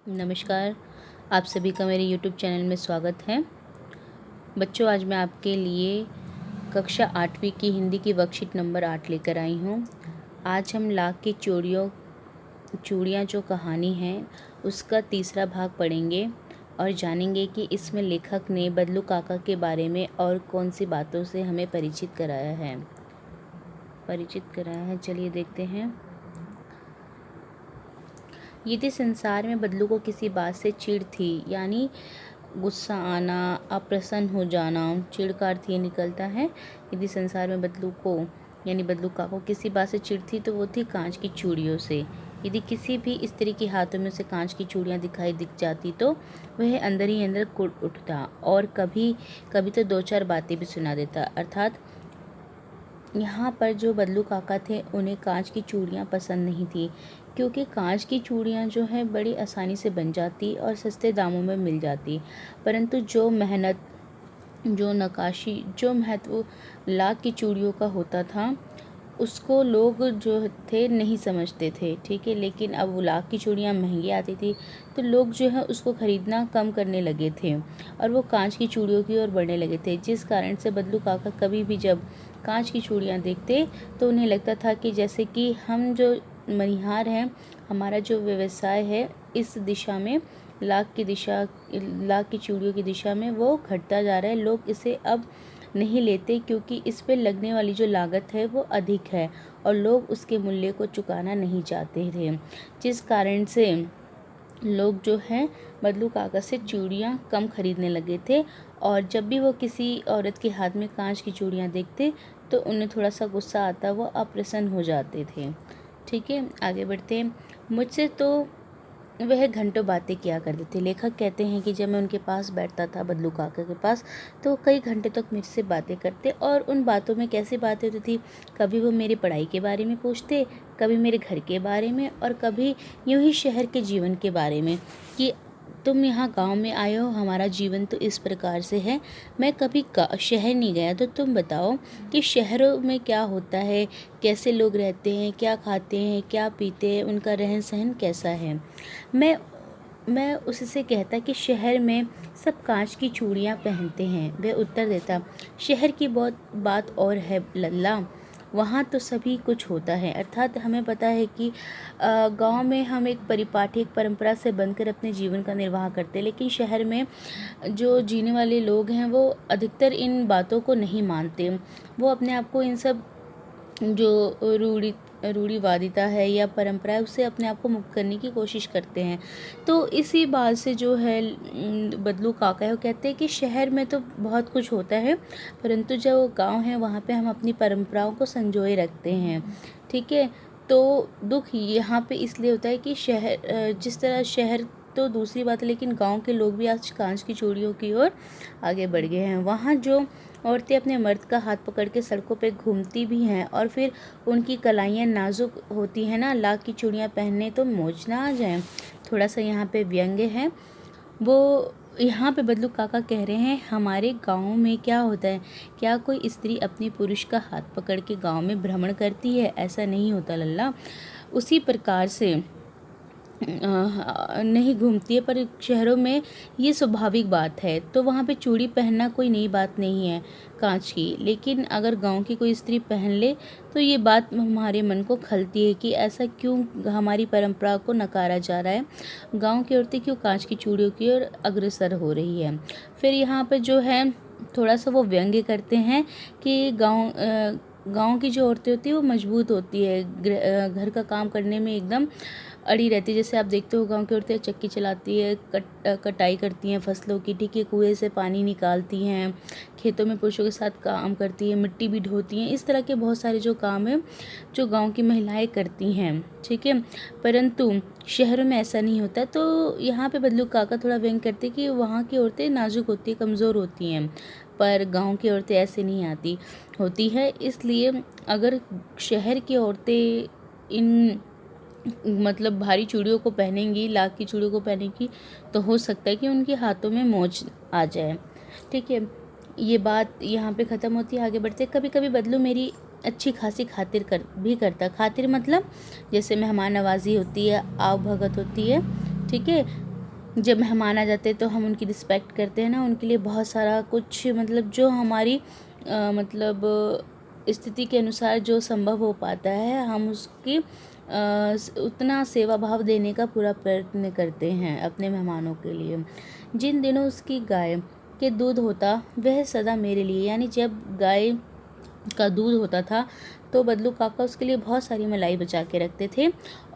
नमस्कार। आप सभी का मेरे YouTube चैनल में स्वागत है। बच्चों, आज मैं आपके लिए कक्षा 8वीं की हिंदी की वर्कशीट नंबर 8 लेकर आई हूँ। आज हम लाख की चूड़ियाँ जो कहानी है उसका तीसरा भाग पढ़ेंगे और जानेंगे कि इसमें लेखक ने बदलू काका के बारे में और कौन सी बातों से हमें परिचित कराया है। चलिए देखते हैं। यदि संसार में बदलू को किसी बात से चिढ़ थी, यानी गुस्सा आना, अप्रसन्न हो जाना, चिढ़ का अर्थ ये निकलता है। यदि संसार में बदलू को यानी बदलू का को किसी बात से चिढ़ थी तो वो थी कांच की चूड़ियों से। यदि किसी भी स्त्री के हाथों में उसे कांच की चूड़ियाँ दिख जाती तो वह अंदर ही अंदर कुढ़ उठता और कभी कभी तो दो चार बातें भी सुना देता। अर्थात यहाँ पर जो बदलू काका थे उन्हें कांच की चूड़ियाँ पसंद नहीं थी, क्योंकि कांच की चूड़ियाँ जो है बड़ी आसानी से बन जाती और सस्ते दामों में मिल जाती, परंतु जो मेहनत, जो नक्काशी, जो महत्व लाख की चूड़ियों का होता था उसको लोग जो थे नहीं समझते थे। ठीक है, लेकिन अब वो लाख की चूड़ियाँ महंगी आती थी तो लोग जो है उसको ख़रीदना कम करने लगे थे और वो कांच की चूड़ियों की ओर बढ़ने लगे थे, जिस कारण से बदलू काका कभी भी जब कांच की चूड़ियाँ देखते तो उन्हें लगता था कि जैसे कि हम जो मनिहार हैं, हमारा जो व्यवसाय है इस दिशा में लाख की चूड़ियों की दिशा में वो घटता जा रहा है। लोग इसे अब नहीं लेते क्योंकि इस पे लगने वाली जो लागत है वो अधिक है और लोग उसके मूल्य को चुकाना नहीं चाहते थे, जिस कारण से लोग जो है बदलू काका से चूड़ियाँ कम खरीदने लगे थे। और जब भी वो किसी औरत के हाथ में कांच की चूड़ियाँ देखते तो उन्हें थोड़ा सा गुस्सा आता, वो अप्रसन्न हो जाते थे। ठीक है, आगे बढ़ते हैं। मुझसे तो वह घंटों बातें किया करते थे। लेखक कहते हैं कि जब मैं उनके पास बैठता था, बदलू काका के पास, तो कई घंटे तक मुझसे बातें करते और उन बातों में कैसी बातें होती थी, कभी वो मेरी पढ़ाई के बारे में पूछते, कभी मेरे घर के बारे में और कभी यूं ही शहर के जीवन के बारे में कि तुम यहाँ गांव में आए हो, हमारा जीवन तो इस प्रकार से है, मैं कभी शहर नहीं गया, तो तुम बताओ कि शहरों में क्या होता है, कैसे लोग रहते हैं, क्या खाते हैं, क्या पीते हैं, उनका रहन सहन कैसा है। मैं उससे कहता कि शहर में सब कांच की चूड़ियाँ पहनते हैं। वह उत्तर देता, शहर की बहुत बात और है लल्ला, वहाँ तो सभी कुछ होता है। अर्थात हमें पता है कि गांव में हम एक परिपाटी, एक परंपरा से बनकर अपने जीवन का निर्वाह करते हैं, लेकिन शहर में जो जीने वाले लोग हैं वो अधिकतर इन बातों को नहीं मानते। वो अपने आप को इन सब जो रूढ़िवादिता है या परंपरा है उससे अपने आप को मुक्त करने की कोशिश करते हैं। तो इसी बात से जो है बदलू काका है वो कहते हैं कि शहर में तो बहुत कुछ होता है, परंतु जो गांव है वहाँ पे हम अपनी परंपराओं को संजोए रखते हैं। ठीक है, तो दुख यहाँ पे इसलिए होता है कि जिस तरह शहर तो दूसरी बात है, लेकिन गांव के लोग भी आज कांच की चूड़ियों की ओर आगे बढ़ गए हैं। वहाँ जो औरतें अपने मर्द का हाथ पकड़ के सड़कों पे घूमती भी हैं और फिर उनकी कलाइयाँ नाजुक होती हैं ना, लाख की चूड़ियाँ पहनने तो मौज ना आ जाए। थोड़ा सा यहाँ पे व्यंग्य है। वो यहाँ पे बदलू काका कह रहे हैं, हमारे गाँव में क्या होता है, क्या कोई स्त्री अपने पुरुष का हाथ पकड़ के गाँव में भ्रमण करती है? ऐसा नहीं होता लल्ला। उसी प्रकार से नहीं घूमती है, पर शहरों में ये स्वाभाविक बात है, तो वहाँ पे चूड़ी पहनना कोई नई बात नहीं है कांच की। लेकिन अगर गांव की कोई स्त्री पहन ले तो ये बात हमारे मन को खलती है कि ऐसा क्यों हमारी परंपरा को नकारा जा रहा है, गांव की औरतें क्यों कांच की चूड़ियों की ओर अग्रसर हो रही है। फिर यहाँ पर जो है थोड़ा सा वो व्यंग्य करते हैं कि गांव की जो औरतें होती है वो मजबूत होती है, घर का काम करने में एकदम अड़ी रहती है। जैसे आप देखते हो गांव की औरतें चक्की चलाती है, कटाई करती हैं फसलों की, ठीक है, कुएं से पानी निकालती हैं, खेतों में पुरुषों के साथ काम करती हैं, मिट्टी भी ढोती हैं। इस तरह के बहुत सारे जो काम हैं जो गांव की महिलाएं करती हैं। ठीक है, परंतु शहरों में ऐसा नहीं होता। तो यहाँ पे बदलू काका थोड़ा व्यंग करते कि वहाँ की औरतें नाजुक होती हैं, कमज़ोर होती हैं, पर गांव की औरतें ऐसे नहीं होती है। इसलिए अगर शहर की औरतें इन मतलब भारी चूड़ियों को पहनेंगी, लाख की चूड़ियों को पहनेंगी, तो हो सकता है कि उनके हाथों में मौज आ जाए। ठीक है, ये बात यहाँ पे ख़त्म होती है। आगे बढ़ते, कभी कभी बदलू मेरी अच्छी खासी खातिर भी करता। खातिर मतलब जैसे मेहमान नवाजी होती है, आव भगत होती है, ठीक है, जब मेहमान आ जाते हैं तो हम उनकी रिस्पेक्ट करते हैं ना, उनके लिए बहुत सारा कुछ मतलब जो हमारी मतलब स्थिति के अनुसार जो संभव हो पाता है, हम उसकी उतना सेवा भाव देने का पूरा प्रयत्न करते हैं अपने मेहमानों के लिए। जिन दिनों उसकी गाय के दूध होता वह सदा मेरे लिए, यानी जब गाय का दूध होता था तो बदलू काका उसके लिए बहुत सारी मलाई बचा के रखते थे।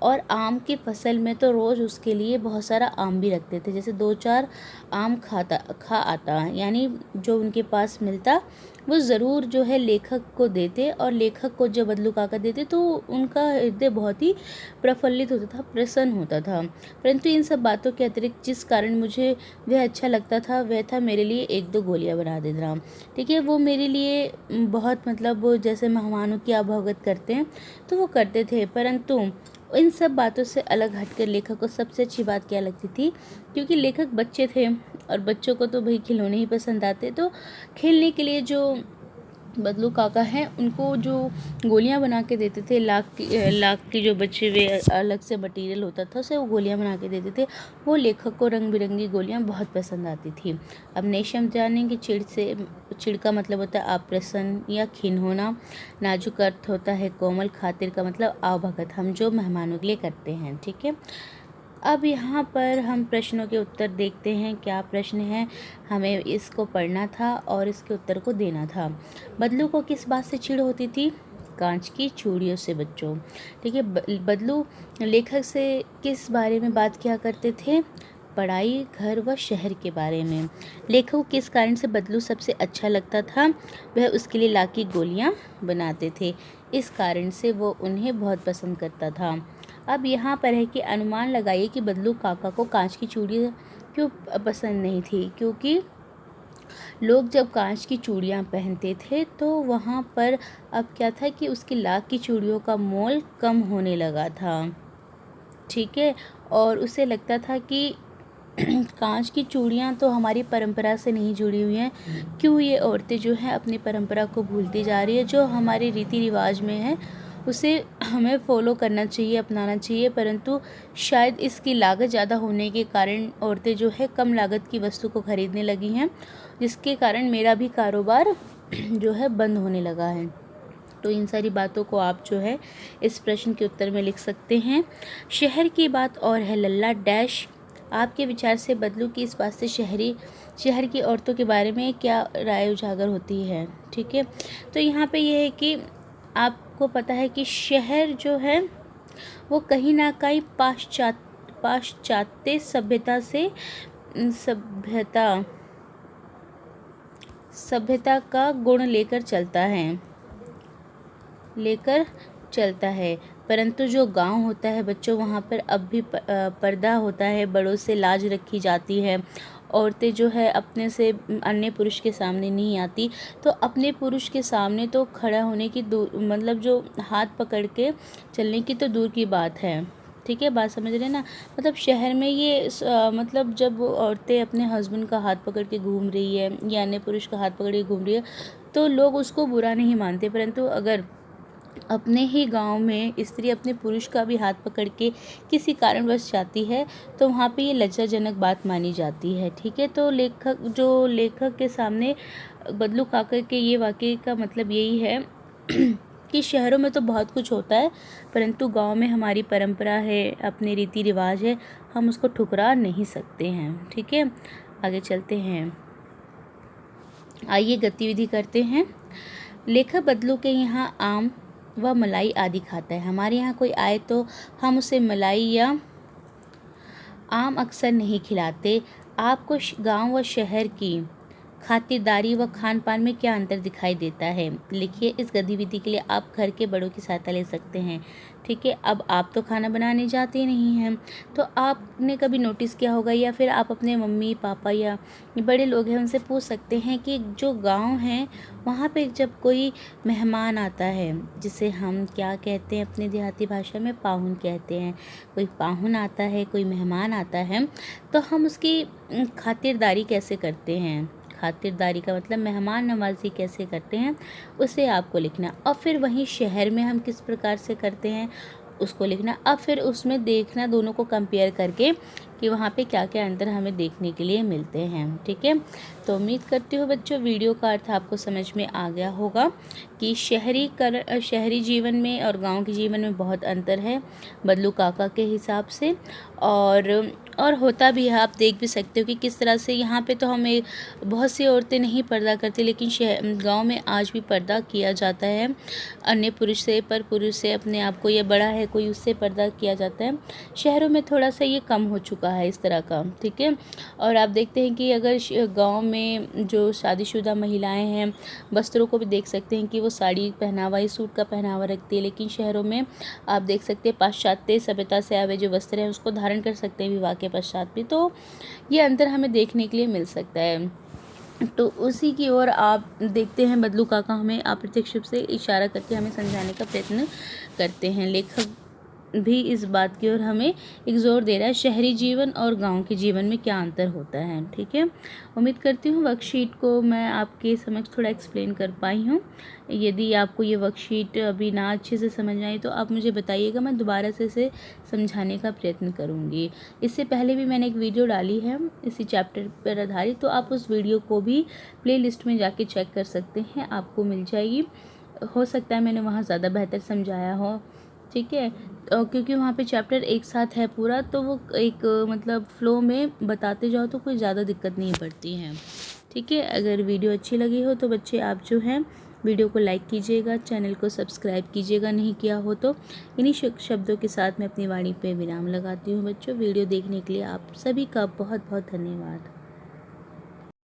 और आम की फसल में तो रोज़ उसके लिए बहुत सारा आम भी रखते थे, जैसे 2-4 आम खा आता, यानी जो उनके पास मिलता वो ज़रूर जो है लेखक को देते, और लेखक को जब बदलू काका देते तो उनका हृदय बहुत ही प्रफुल्लित होता था, प्रसन्न होता था। परंतु इन सब बातों के अतिरिक्त जिस कारण मुझे वह अच्छा लगता था वह था मेरे लिए 1-2 गोलियाँ बना देना। ठीक है, वो मेरे लिए बहुत मतलब वो जैसे मेहमानों की अवगत करते हैं तो वो करते थे। परंतु इन सब बातों से अलग हटकर लेखक को सबसे अच्छी बात क्या लगती थी, क्योंकि लेखक बच्चे थे और बच्चों को तो भाई खिलौने ही पसंद आते, तो खेलने के लिए जो बदलू काका हैं उनको जो गोलियां बना के देते थे, लाख की जो बचे हुए अलग से मटेरियल होता था उसे वो गोलियां बना के देते थे, वो लेखक को रंग बिरंगी गोलियां बहुत पसंद आती थी। अब नेक्स्ट हम जानेंगे चिड़ का मतलब होता है अप्रसन्न या खिन्न होना। नाजुक अर्थ होता है कोमल। खातिर का मतलब आवभगत, हम जो मेहमानों के लिए करते हैं। ठीक है, अब यहाँ पर हम प्रश्नों के उत्तर देखते हैं। क्या प्रश्न है, हमें इसको पढ़ना था और इसके उत्तर को देना था। बदलू को किस बात से चिढ़ होती थी? कांच की चूड़ियों से बच्चों। ठीक है, बदलू लेखक से किस बारे में बात किया करते थे? पढ़ाई, घर व शहर के बारे में। लेखक को किस कारण से बदलू सबसे अच्छा लगता था? वह उसके लिए लाख की गोलियाँ बनाते थे, इस कारण से वो उन्हें बहुत पसंद करता था। अब यहाँ पर है कि अनुमान लगाइए कि बदलू काका को कांच की चूड़ियाँ क्यों पसंद नहीं थी। क्योंकि लोग जब कांच की चूड़ियाँ पहनते थे तो वहाँ पर अब क्या था कि उसकी लाख की चूड़ियों का मोल कम होने लगा था। ठीक है, और उसे लगता था कि कांच की चूड़ियाँ तो हमारी परंपरा से नहीं जुड़ी हुई हैं, क्यों ये औरतें जो हैं अपनी परंपरा को भूलती जा रही है। जो हमारे रीति रिवाज में है उसे हमें फॉलो करना चाहिए, अपनाना चाहिए। परंतु शायद इसकी लागत ज़्यादा होने के कारण औरतें जो है कम लागत की वस्तु को खरीदने लगी हैं, जिसके कारण मेरा भी कारोबार जो है बंद होने लगा है। तो इन सारी बातों को आप जो है इस प्रश्न के उत्तर में लिख सकते हैं। शहर की बात और है लल्ला डैश। आपके विचार से बदलू की इस बात से शहर की औरतों के बारे में क्या राय उजागर होती है? ठीक है, तो यहाँ पे ये है कि आपको पता है कि शहर जो है वो कहीं ना कहीं पाश्चात्य सभ्यता का गुण लेकर चलता है। परंतु जो गांव होता है बच्चों, वहाँ पर अब भी पर्दा होता है, बड़ों से लाज रखी जाती है। औरतें जो है अपने से अन्य पुरुष के सामने नहीं आती, तो अपने पुरुष के सामने तो खड़ा होने की मतलब जो हाथ पकड़ के चलने की तो दूर की बात है। ठीक है, बात समझ रहे हैं ना। मतलब शहर में ये मतलब जब औरतें अपने हस्बैंड का हाथ पकड़ के घूम रही है या अन्य पुरुष का हाथ पकड़ के घूम रही है तो लोग उसको बुरा नहीं मानते। परंतु अगर अपने ही गांव में स्त्री अपने पुरुष का भी हाथ पकड़ के किसी कारणवश जाती है तो वहाँ पे ये लज्जाजनक बात मानी जाती है। ठीक है, तो लेखक के सामने बदलू काका के ये वाक्य का मतलब यही है कि शहरों में तो बहुत कुछ होता है, परंतु गांव में हमारी परंपरा है, अपने रीति रिवाज है, हम उसको ठुकरा नहीं सकते हैं। ठीक है, आगे चलते हैं। आइए गतिविधि करते हैं। लेखक बदलू के यहाँ आम व मलाई आदि खाता है। हमारे यहाँ कोई आए तो हम उसे मलाई या आम अक्सर नहीं खिलाते। आपको गांव व शहर की खातिरदारी व खान पान में क्या अंतर दिखाई देता है? लिखिए। इस गतिविधि के लिए आप घर के बड़ों की सहायता ले सकते हैं। ठीक है, अब आप तो खाना बनाने जाते नहीं हैं, तो आपने कभी नोटिस किया होगा या फिर आप अपने मम्मी पापा या बड़े लोग हैं उनसे पूछ सकते हैं कि जो गांव है वहाँ पे जब कोई मेहमान आता है, जिसे हम क्या कहते हैं अपने देहाती भाषा में पाहुन कहते हैं, कोई पाहुन आता है, कोई मेहमान आता है, तो हम उसकी खातिरदारी कैसे करते हैं? खातिरदारी का मतलब मेहमान नवाजी कैसे करते हैं, उसे आपको लिखना। और फिर वहीं शहर में हम किस प्रकार से करते हैं उसको लिखना। अब फिर उसमें देखना दोनों को कंपेयर करके कि वहाँ पे क्या क्या अंतर हमें देखने के लिए मिलते हैं। ठीक है, तो उम्मीद करती हूँ बच्चों वीडियो का अर्थ आपको समझ में आ गया होगा कि शहरी जीवन में और गांव के जीवन में बहुत अंतर है बदलू काका के हिसाब से। और होता भी है, आप देख भी सकते हो कि किस तरह से यहाँ पे तो हमें बहुत सी औरतें नहीं पर्दा करती, लेकिन गांव में आज भी पर्दा किया जाता है अन्य पुरुष से, पर पुरुष से अपने आप को ये बड़ा है कोई उससे पर्दा किया जाता है। शहरों में थोड़ा सा ये कम हो चुका है इस तरह का। ठीक है, और आप देखते हैं कि अगर गांव में जो शादीशुदा महिलाएं हैं वस्त्रों को भी देख सकते हैं कि वो साड़ी पहनावा या सूट का पहनावा रखती है, लेकिन शहरों में आप देख सकते हैं पाश्चात्य सभ्यता से आए हुए जो वस्त्र हैं उसको धारण कर सकते हैं विवाह के पश्चात भी। तो ये अंतर हमें देखने के लिए मिल सकता है। तो उसी की ओर आप देखते हैं बदलू काका हमें अप्रत्यक्ष रूप से इशारा करके हमें समझाने का प्रयत्न करते हैं। लेखक भी इस बात की ओर हमें एक जोर दे रहा है शहरी जीवन और गांव के जीवन में क्या अंतर होता है। ठीक है, उम्मीद करती हूँ वर्कशीट को मैं आपके समझ थोड़ा एक्सप्लेन कर पाई हूँ। यदि आपको ये वर्कशीट अभी ना अच्छे से समझ आई तो आप मुझे बताइएगा, मैं दोबारा से इसे समझाने का प्रयत्न करूँगी। इससे पहले भी मैंने एक वीडियो डाली है इसी चैप्टर पर आधारित, तो आप उस वीडियो को भी प्लेलिस्ट में जाके चेक कर सकते हैं, आपको मिल जाएगी। हो सकता है मैंने वहाँ ज़्यादा बेहतर समझाया हो। ठीक है, क्योंकि वहाँ पे चैप्टर एक साथ है पूरा, तो वो एक मतलब फ़्लो में बताते जाओ तो कोई ज़्यादा दिक्कत नहीं पड़ती है। ठीक है, अगर वीडियो अच्छी लगी हो तो बच्चे आप जो हैं वीडियो को लाइक कीजिएगा, चैनल को सब्सक्राइब कीजिएगा नहीं किया हो तो। इन्हीं शब्दों के साथ मैं अपनी वाणी पे विराम लगाती हूँ बच्चों। वीडियो देखने के लिए आप सभी का बहुत बहुत धन्यवाद।